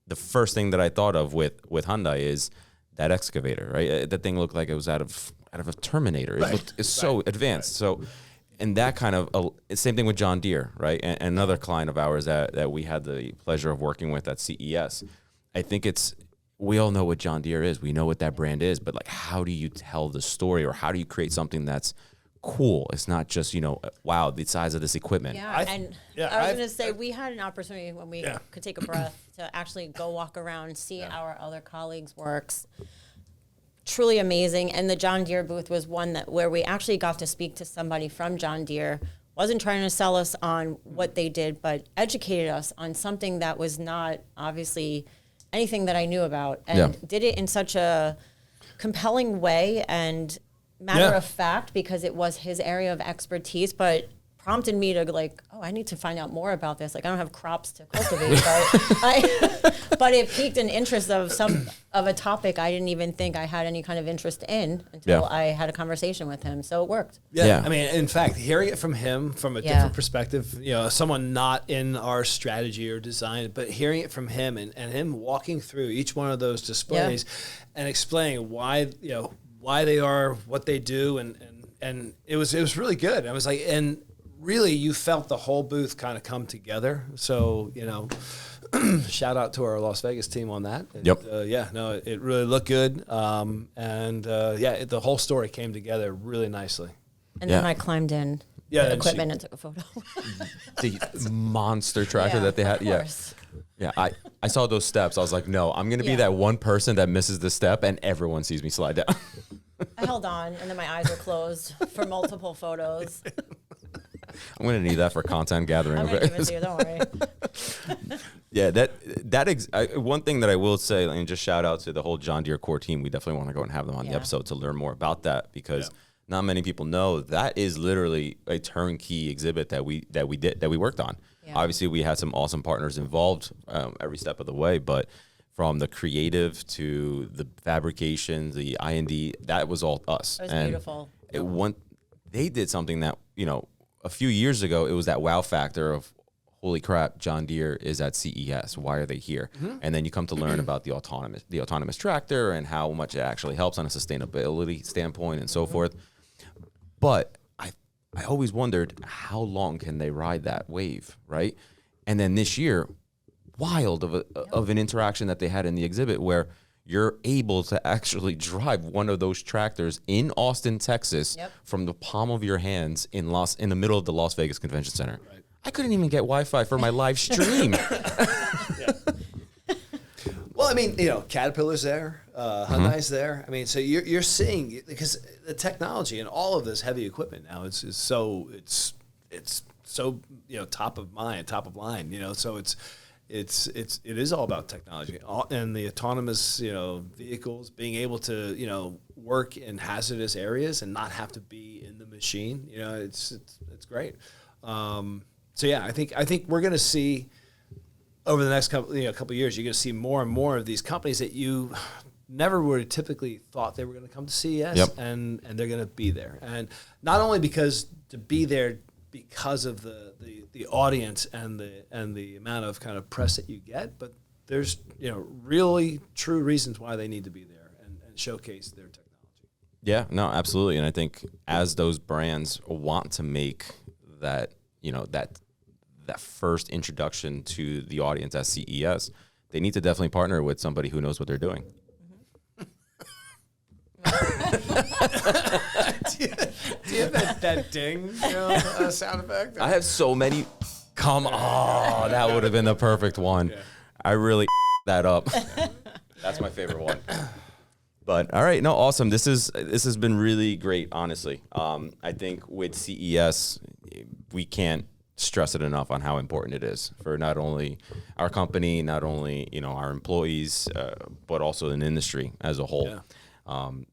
the first thing that I thought of with Hyundai is that excavator, right? That thing looked like it was out of a Terminator. It's so advanced. So, and that kind of, same thing with John Deere, right? And another client of ours that we had the pleasure of working with at CES. I think we all know what John Deere is. We know what that brand is, but like, how do you tell the story, or how do you create something that's cool? It's not just, wow, the size of this equipment. Yeah, I was going to say, we had an opportunity when we could take a breath to actually go walk around, see our other colleagues' works. Truly amazing. And the John Deere booth was one where we actually got to speak to somebody from John Deere wasn't trying to sell us on what they did, but educated us on something that was not obviously anything that I knew about, and did it in such a compelling way and matter of fact, because it was his area of expertise, but prompted me to like, oh, I need to find out more about this. Like, I don't have crops to cultivate, but it piqued an interest of a topic I didn't even think I had any kind of interest in until I had a conversation with him. So it worked. Yeah. I mean, in fact, hearing it from him from a different perspective, someone not in our strategy or design, but hearing it from him and him walking through each one of those displays and explaining why they are what they do, and it was really good. I was like, and really, you felt the whole booth kind of come together. So, shout out to our Las Vegas team on that. And, it really looked good. The whole story came together really nicely. And then I climbed in the equipment and took a photo. The monster tractor that they had. Of course. Yeah, I saw those steps. I was like, no, I'm going to be that one person that misses the step and everyone sees me slide down. I held on, and then my eyes were closed for multiple photos. I'm going to need that for content gathering. I'm going to give it to you, don't worry. Yeah, one thing that I will say, and just shout out to the whole John Deere core team. We definitely want to go and have them on the episode to learn more about that, because not many people know that is literally a turnkey exhibit that we worked on. Yeah. Obviously, we had some awesome partners involved every step of the way, but from the creative to the fabrication, the I&D, that was all us. It was beautiful. They did something that, a few years ago, it was that wow factor of, holy crap, John Deere is at CES. Why are they here? Mm-hmm. And then you come to learn about the autonomous tractor and how much it actually helps on a sustainability standpoint and so forth. But I always wondered, how long can they ride that wave, right? And then this year, wild of an interaction that they had in the exhibit where you're able to actually drive one of those tractors in Austin, Texas, from the palm of your hands in the middle of the Las Vegas Convention Center. Right. I couldn't even get Wi-Fi for my live stream. Well, I mean, Caterpillar's there, Hyundai's there. I mean, so you're seeing, because the technology and all of this heavy equipment now is so top of mind, top of line. So it is all about technology and the autonomous vehicles being able to work in hazardous areas and not have to be in the machine. It's great. I think we're going to see over the next couple of years, you're going to see more and more of these companies that you never would have typically thought they were going to come to CES, and they're going to be there. And not only because to be there because of the audience and the amount of kind of press that you get, but there's really true reasons why they need to be there and showcase their technology. Yeah, no, absolutely. And I think as those brands want to make that that first introduction to the audience at CES, they need to definitely partner with somebody who knows what they're doing. Do you have that ding sound effect? I have so many. Come on, that would have been the perfect one. Yeah. I really that up. That's my favorite one. But all right, no, awesome. This has been really great, honestly. I think with CES, we can't stress it enough on how important it is for not only our company, not only our employees, but also an industry as a whole. Yeah.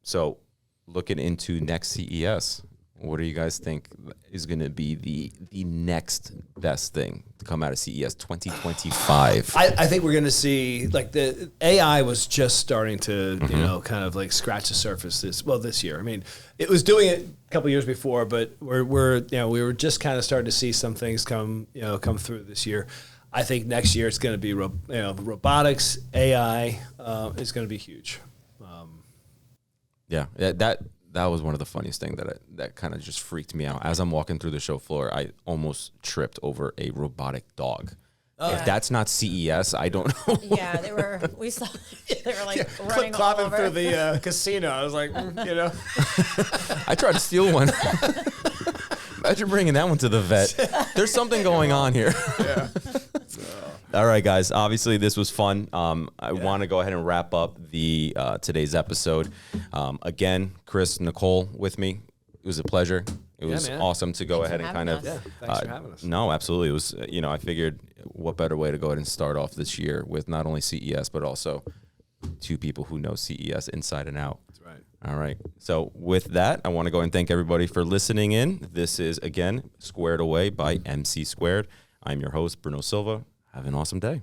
So looking into next CES, what do you guys think is going to be the next best thing to come out of CES 2025? I think we're going to see, like, the AI was just starting to, kind of like scratch the surface this year. I mean, it was doing it a couple years before, but we were just kind of starting to see some things come through this year. I think next year it's going to be robotics, AI is going to be huge. Yeah, that was one of the funniest things that kind of just freaked me out. As I'm walking through the show floor, I almost tripped over a robotic dog. If that's not CES, I don't know. Yeah, they were like running all over. Through the casino. I was like, I tried to steal one. Imagine bringing that one to the vet. There's something going on here. Yeah. All right, guys. Obviously, this was fun. I want to go ahead and wrap up the today's episode. Again, Chris, Nicole with me. It was a pleasure. It was man. awesome to go Thanks ahead for and kind having of. us. Yeah, thanks for having us. No, absolutely. It was, I figured what better way to go ahead and start off this year with not only CES, but also two people who know CES inside and out. That's right. All right. So with that, I want to go and thank everybody for listening in. This is, again, Squared Away by MC Squared. I'm your host, Bruno Silva. Have an awesome day.